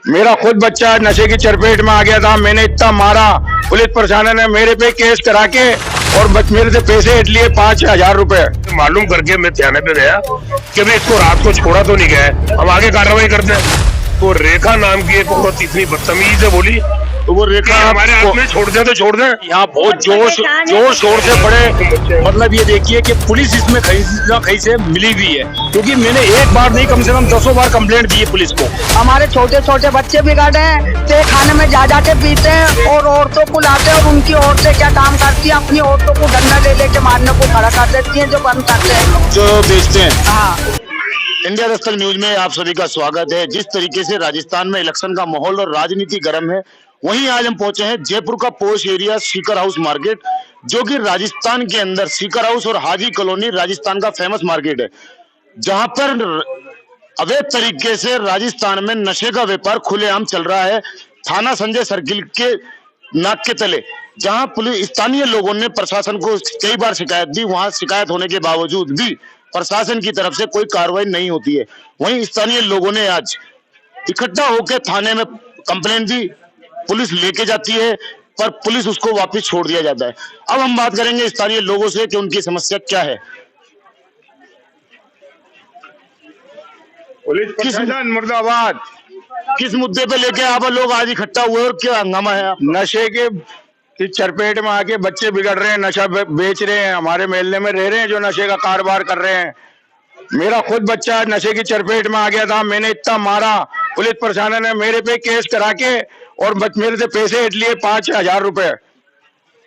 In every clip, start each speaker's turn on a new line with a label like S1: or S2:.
S1: मेरा खुद बच्चा नशे की चपेट में आ गया था। मैंने इतना मारा, पुलिस प्रशासन ने मेरे पे केस करा के और मेरे से पैसे हट लिए 5,000 रुपए।
S2: मालूम करके मैं थाने पे गया कि भाई इसको रात को छोड़ा तो नहीं गया, हम आगे कार्रवाई करते हैं। तो रेखा नाम की एक औरत इतनी बदतमीजी से बोली, तो वो रेखा हमारे हाथ में छोड़ दे तो छोड़ दे।
S1: यहाँ बहुत जोर शोर से बड़े, मतलब ये देखिए कि पुलिस इसमें कहीं से मिली हुई है, क्योंकि मैंने एक बार नहीं कम से कम 10 बार कंप्लेंट दी है पुलिस को।
S3: हमारे छोटे छोटे बच्चे बिगड़े हैं, ते खाने में जा जाके पीते हैं और औरतों को लाते हैं, और उनकी औरतें क्या काम करती हैं, अपनी औरतों को डंडा ले लेके मारने को खड़ा कर देती हैं, जो बंद करते हैं,
S1: जो बेचते हैं।
S3: हाँ।
S4: इंडिया दस्तक न्यूज में आप सभी का स्वागत है। जिस तरीके से राजस्थान में इलेक्शन का माहौल और राजनीति गर्म है, वहीं आज हम पहुंचे हैं जयपुर का पोश एरिया सीकर हाउस मार्केट, जो कि राजस्थान के अंदर सीकर हाउस और हाजी कॉलोनी राजस्थान का फेमस मार्केट है, जहां पर अवैध तरीके से राजस्थान में नशे का व्यापार खुलेआम चल रहा है। थाना संजय सर्किल के नाक के तले, जहां पुलिस स्थानीय लोगों ने प्रशासन को कई बार शिकायत दी, वहां शिकायत होने के बावजूद भी प्रशासन की तरफ से कोई कार्रवाई नहीं होती है। वहीं स्थानीय लोगों ने आज इकट्ठा होकर थाने में कंप्लेंट दी, पुलिस लेके जाती है, पर पुलिस उसको वापस छोड़ दिया जाता है। अब हम बात करेंगे स्थानीय लोगों से कि उनकी समस्या क्या है।
S1: पुलिस प्रशासन मुर्दाबाद।
S4: किस मुद्दे पे लेके आप लोग आज इकट्ठा हुए और क्या हंगामा है?
S1: नशे के इस चपेट में आके बच्चे बिगड़ रहे हैं, नशा बेच रहे हैं, हमारे मोहल्ले में रह रहे हैं जो नशे का कारोबार कर रहे हैं। मेरा खुद बच्चा नशे की चपेट में आ गया था। मैंने इतना मारा, पुलिस प्रशासन ने मेरे पे केस करा के और मेरे से पैसे हट लिए 5,000 रुपए।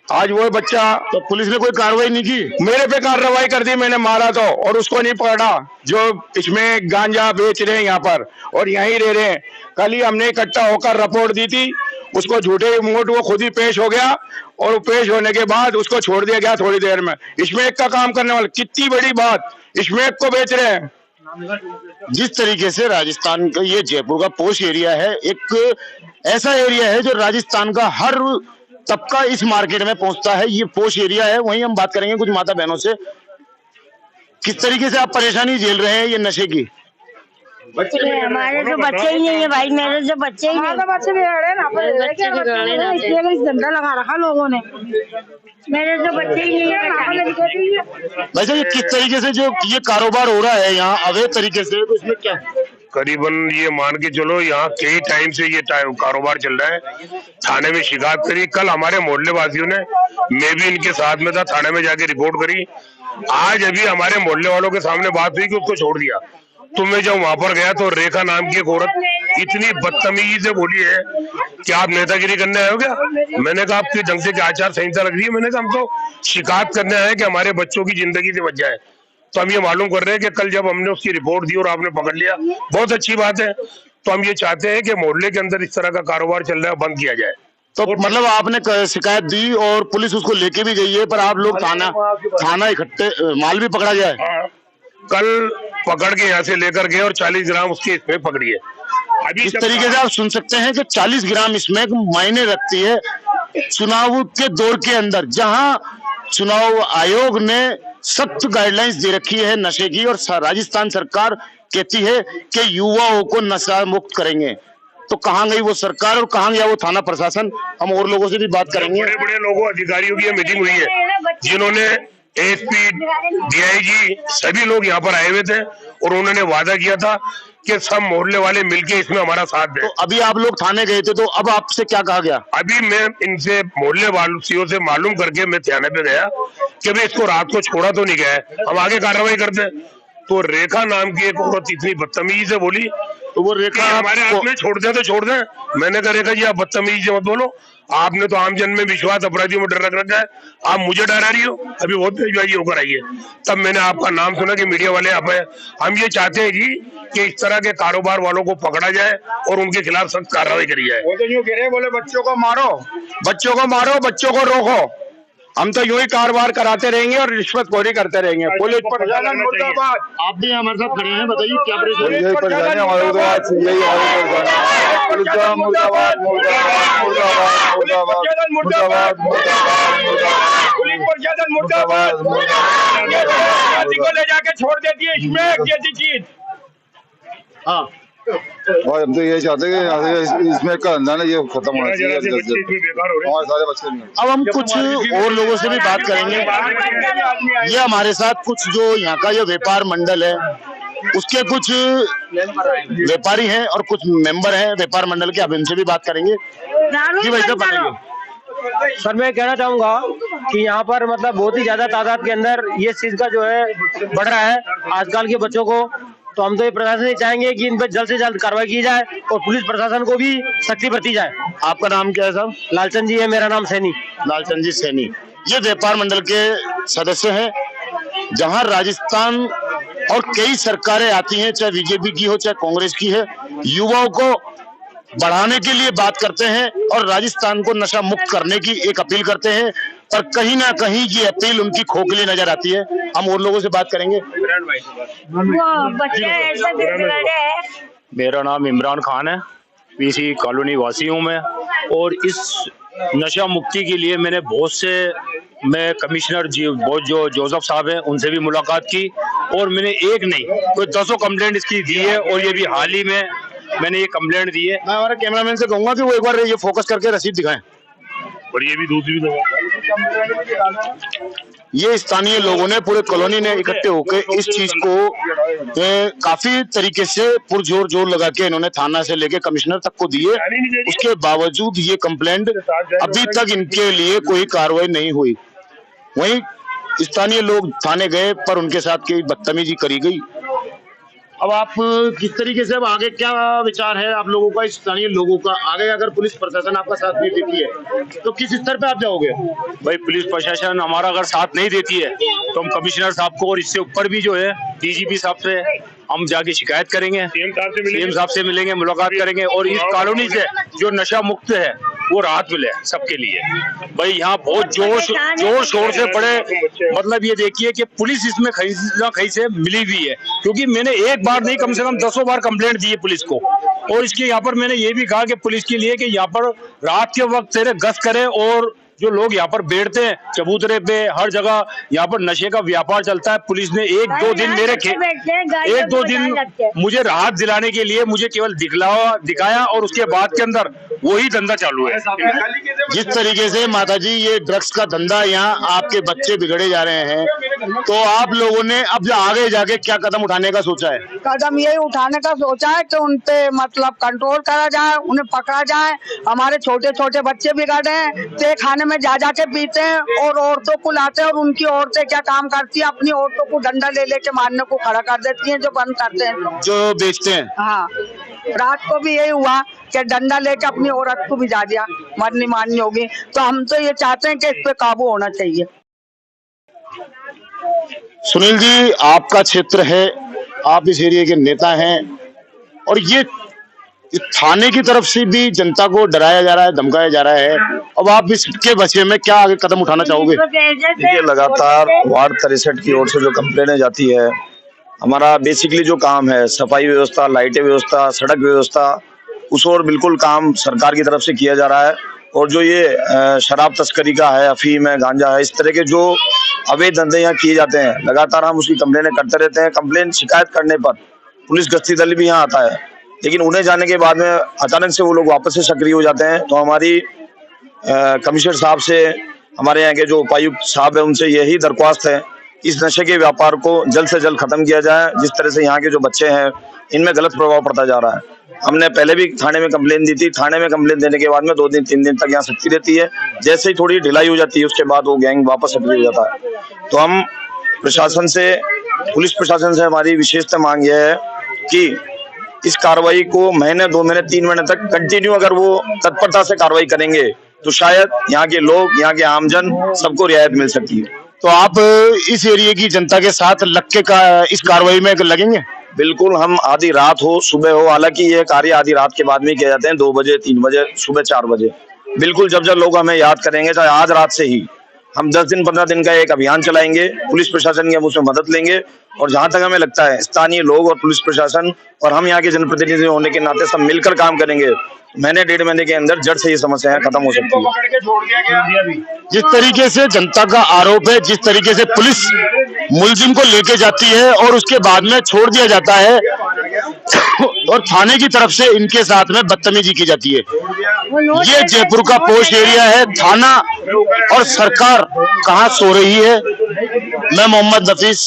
S1: आज वो बच्चा,
S4: तो पुलिस ने कोई कार्रवाई नहीं की?
S1: मेरे पे कार्रवाई कर दी, मैंने मारा तो, और उसको नहीं पकड़ा जो इसमें गांजा बेच रहे हैं यहाँ पर और यहीं रह रहे हैं। कल ही हमने इकट्ठा होकर रिपोर्ट दी थी, उसको झूठे मोट वो खुद ही पेश हो गया, और पेश होने के बाद उसको छोड़ दिया गया थोड़ी देर में। इसमें का काम करने वाला, कितनी बड़ी बात, इसमें को बेच रहे हैं।
S4: जिस तरीके से राजस्थान का ये जयपुर का पोश एरिया है, एक ऐसा एरिया है जो राजस्थान का हर तबका इस मार्केट में पहुंचता है, ये पोश एरिया है। वहीं हम बात करेंगे कुछ माता बहनों से, किस तरीके से आप परेशानी झेल रहे हैं ये नशे की?
S5: हमारे तो बच्चे ही नहीं है भाई, मेरे तो बच्चे ही नहीं।
S3: बच्चे बिगड़े ना, इसलिए डंडा लगा रखा लोगों ने,
S5: मेरे तो बच्चे ही नहीं है।
S4: वैसे ये किस तरीके से जो ये कारोबार हो रहा है यहाँ अवैध तरीके से, तो इसमें क्या?
S2: करीबन ये मान के चलो यहाँ कई टाइम से ये कारोबार चल रहा है। थाने में शिकायत करी, कल हमारे मोहल्ले वासियों ने, मैं भी इनके साथ में था, थाने में जाके रिपोर्ट करी। आज अभी हमारे मोहल्ले वालों के सामने बात हुई कि उसको छोड़ दिया। तो मैं जब वहां पर गया तो रेखा नाम की एक औरत इतनी बदतमीजी से बोली है कि आप नेतागिरी करने आए हो क्या? मैंने कहा आपकी ढंग से क्या आचार संहिता लग रही है? मैंने कहा हम तो शिकायत करने आए कि हमारे बच्चों की जिंदगी से बच जाए। तो हम ये मालूम कर रहे हैं कि कल जब हमने उसकी रिपोर्ट दी और आपने पकड़ लिया, बहुत अच्छी बात है। तो हम ये चाहते हैं कि मोहल्ले के अंदर इस तरह का कारोबार चल रहा है, बंद किया जाए।
S4: तो मतलब आपने शिकायत दी और पुलिस उसको लेके भी गई है, पर आप लोग थाना इकट्ठे, माल भी पकड़ा गया है?
S2: कल पकड़ के यहाँ से लेकर गए और 40 ग्राम उसके इसमें पकड़ी है। अभी
S4: इस तरीके से आप सुन सकते हैं कि 40 ग्राम इसमें मायने रखती है चुनाव के दौर के अंदर, जहां चुनाव आयोग ने सख्त गाइडलाइंस दे रखी है नशे की, और राजस्थान सरकार कहती है कि युवाओं को नशा मुक्त करेंगे। तो कहां गई वो सरकार और कहां गया वो थाना प्रशासन? हम और लोगों से भी बात करेंगे।
S2: बड़े बड़े लोगों, अधिकारियों की मीटिंग हुई है, जिन्होंने एसपी, डीआईजी सभी लोग यहाँ पर आए हुए थे, और उन्होंने वादा किया था कि सब मोहल्ले वाले मिलके इसमें हमारा साथ दें।
S4: तो अभी आप लोग थाने गए थे, तो अब आपसे क्या कहा गया?
S2: अभी मैं इनसे मोहल्ले वासियों से मालूम करके मैं थाने पे गया कि भाई इसको रात को छोड़ा तो नहीं गया, हम आगे कार्रवाई करते हैं। तो रेखा नाम की एक औरत इतनी बदतमीजी से बोली,
S4: तो वो रेखा
S2: हमारे हाथ में छोड़ दे तो छोड़ दे। मैंने कहा रेखा जी आप बदतमीजी से मत बोलो, आपने तो आम जन में विश्वास, अपराधियों में डर रख रखा है, आप मुझे डरा रही हो। अभी बहुत तेजबाजी होकर आई है, तब मैंने आपका नाम सुना कि मीडिया वाले आप है। हम ये चाहते हैं जी कि इस तरह के कारोबार वालों को पकड़ा जाए और उनके खिलाफ सख्त कार्रवाई करी जाए।
S1: वो तो यूँ कह रहे, बोले बच्चों को मारो, बच्चों को मारो, बच्चों को रोको। हम तो यूं ही कारोबार कराते रहेंगे और रिश्वतखोरी करते रहेंगे। पुलिस प्रशासन मुर्दाबाद।
S4: आप भी हमारे साथ खड़े हैं, बताइए क्या परेशानी?
S1: यही परेशानी हमारे को, यही पुलिस प्रशासन मुर्दाबाद को ले जाके छोड़ देती है इसमें एक जैसी चीज।
S4: हाँ,
S6: और हम तो ये चाहते हैं कि यहाँ से इसमें का धंधा ना ये खत्म होना चाहिए हमारे सारे बच्चे नहीं।
S4: अब हम कुछ और लोगों से भी बात करेंगे। ये हमारे साथ कुछ जो यहाँ का जो व्यापार मंडल है उसके कुछ व्यापारी हैं और कुछ मेंबर हैं व्यापार मंडल के, अब इनसे भी बात करेंगे। जी भाई साहब बताइए।
S7: सर मैं कहना चाहूंगा कि यहाँ पर मतलब बहुत ही ज्यादा तादाद के अंदर ये चीज का जो है बढ़ रहा है आजकल के बच्चों को, तो हम तो ये प्रशासन से चाहेंगे कि इन पर जल्द से जल्द कार्रवाई की जाए और पुलिस प्रशासन को भी सख्ती बरती जाए।
S4: आपका नाम क्या है साहब?
S7: लालचंद जी है मेरा नाम, सैनी।
S4: लालचंद जी सैनी ये व्यापार मंडल के सदस्य हैं। जहां राजस्थान और कई सरकारें आती हैं, चाहे बीजेपी की हो चाहे कांग्रेस की है, युवाओं को बढ़ाने के लिए बात करते हैं और राजस्थान को नशा मुक्त करने की एक अपील करते हैं, पर कहीं ना कहीं ये अपील उनकी खोखली नजर आती है। हम और लोगों से बात करेंगे।
S5: वो बच्चे ऐसे बिगड़े हैं।
S8: मेरा नाम इमरान खान है, पीसी कॉलोनी वासी हूँ मैं। और इस नशा मुक्ति के लिए मैं कमिश्नर जो जोसेफ साहब हैं उनसे भी मुलाकात की और मैंने एक नहीं कोई 10 कंप्लेंट इसकी दी है और ये भी हाल ही में मैंने ये कंप्लेंट दी है।
S4: मैं हमारे कैमरामैन से कहूंगा कि वो एक बार ये फोकस करके रसीद दिखाएं।
S2: और ये भी दूसरी
S4: ये स्थानीय लोगों ने, पूरे कॉलोनी ने इकट्ठे होकर इस चीज को काफी तरीके से पुरजोर लगा के इन्होंने थाना से लेके कमिश्नर तक को दिए। उसके बावजूद ये कंप्लेंट अभी तक इनके लिए कोई कार्रवाई नहीं हुई। वहीं स्थानीय लोग थाने गए पर उनके साथ की बदतमीजी करी गई। अब आप किस तरीके से, अब आगे क्या विचार है आप लोगों का, स्थानीय लोगों का? आगे अगर पुलिस प्रशासन आपका साथ नहीं देती है तो किस स्तर पे आप जाओगे?
S8: भाई पुलिस प्रशासन हमारा अगर साथ नहीं देती है तो हम कमिश्नर साहब को और इससे ऊपर भी जो है डीजीपी साहब से हम जाके शिकायत करेंगे, सीएम साहब से मिलेंगे, मुलाकात करेंगे और इस कॉलोनी से जो नशा मुक्त है वो राहत मिले सबके लिए। भाई यहाँ बहुत जोर शोर से बड़े, मतलब ये देखिए कि पुलिस इसमें कहीं ना कहीं से मिली हुई है, क्योंकि मैंने एक बार नहीं कम से कम 10 बार कंप्लेंट दी है पुलिस को। और इसके यहाँ पर मैंने ये भी कहा कि पुलिस के लिए कि यहाँ पर रात के वक्त से गश्त करे और जो लोग यहाँ पर बैठते हैं चबूतरे पे हर जगह यहाँ पर नशे का व्यापार चलता है। पुलिस ने एक दो दिन मुझे राहत दिलाने के लिए मुझे केवल दिखाया और उसके बाद के अंदर वही धंधा चालू है।
S4: जिस तरीके से माताजी ये ड्रग्स का धंधा, यहाँ आपके बच्चे बिगड़े जा रहे हैं, तो आप लोगों ने अब आगे जाके क्या कदम उठाने का सोचा है?
S3: कदम यही उठाने का सोचा है कि उनपे मतलब कंट्रोल करा जाए, उन्हें पकड़ा जाए। हमारे छोटे छोटे बच्चे बिगड़े हैं, ते खाने में जा के पीते हैं और औरतों को लाते हैं और उनकी औरतें क्या काम करती है, अपनी औरतों को डंडा ले लेके मारने को खड़ा कर देती हैं जो बंद करते हैं,
S4: जो बेचते हैं।
S3: हाँ, रात को भी यही हुआ कि डंडा लेके अपनी औरत को भी जा दिया, मरनी मारनी होगी। तो हम तो ये चाहते हैं कि इस पे काबू होना चाहिए।
S4: सुनील जी, आपका क्षेत्र है, आप इस एरिया के नेता हैं और ये थाने की तरफ से भी जनता को डराया जा रहा है, धमकाया जा रहा है। अब आप इसके बचे में क्या आगे कदम उठाना चाहोगे?
S1: देखिए, लगातार वार्ड 63 की ओर से जो कंप्लेनें जाती है, हमारा बेसिकली जो काम है सफाई व्यवस्था, लाइटें व्यवस्था, सड़क व्यवस्था, उस और बिल्कुल काम सरकार की तरफ से किया जा रहा है। और जो ये शराब तस्करी का है, अफीम है, गांजा है, इस तरह के जो अवैध धंधे यहाँ किए जाते हैं, लगातार हम उसकी कंप्लेनें करते रहते हैं। कंप्लेन शिकायत करने पर पुलिस गश्ती दल भी यहाँ आता है, लेकिन उन्हें जाने के बाद में अचानक से वो लोग वापस से सक्रिय हो जाते हैं। तो हमारी कमिश्नर साहब से, हमारे यहाँ के जो उपायुक्त साहब है, उनसे यही दरख्वास्त है इस नशे के व्यापार को जल्द से जल्द खत्म किया जाए। जिस तरह से यहाँ के जो बच्चे हैं इनमें गलत प्रभाव पड़ता जा रहा है। हमने पहले भी थाने में कंप्लेन दी थी, थाने में कंप्लेन देने के बाद में 2 दिन 3 दिन तक यहाँ सख्ती रहती है। जैसे ही थोड़ी ढिलाई हो जाती है उसके बाद वो गैंग वापस सक्रिय हो जाता है। तो हम प्रशासन से, पुलिस प्रशासन से हमारी विशेषता मांग यह है कि इस कार्रवाई को महीने, 2 महीने, 3 महीने तक कंटिन्यू अगर वो तत्परता से कार्रवाई करेंगे तो शायद यहाँ के लोग, यहाँ के आमजन सबको रियायत मिल सकती है।
S4: तो आप इस एरिया की जनता के साथ लग के इस कार्रवाई में लगेंगे?
S1: बिल्कुल, हम आधी रात हो सुबह हो, हालांकि ये कार्य आधी रात के बाद में किए जाते हैं, 2 बजे, 3 बजे, सुबह 4 बजे। बिल्कुल, जब जब लोग हमें याद करेंगे, चाहे आज रात से ही हम 10 दिन 15 दिन का एक अभियान चलाएंगे, पुलिस प्रशासन की हम उसमें मदद लेंगे। और जहां तक हमें लगता है स्थानीय लोग और पुलिस प्रशासन और हम यहाँ के जनप्रतिनिधि होने के नाते सब मिलकर काम करेंगे, महीने 1.5 महीने के अंदर जड़ से ये समस्याएं खत्म हो सकती है।
S4: जिस तरीके से जनता का आरोप है, जिस तरीके से पुलिस मुलजिम को लेके जाती है और उसके बाद में छोड़ दिया जाता है और थाने की तरफ से इनके साथ में बदतमीजी की जाती है। ये जयपुर का पोश एरिया है। थाना और सरकार कहाँ सो रही है? मैं मोहम्मद नफीस,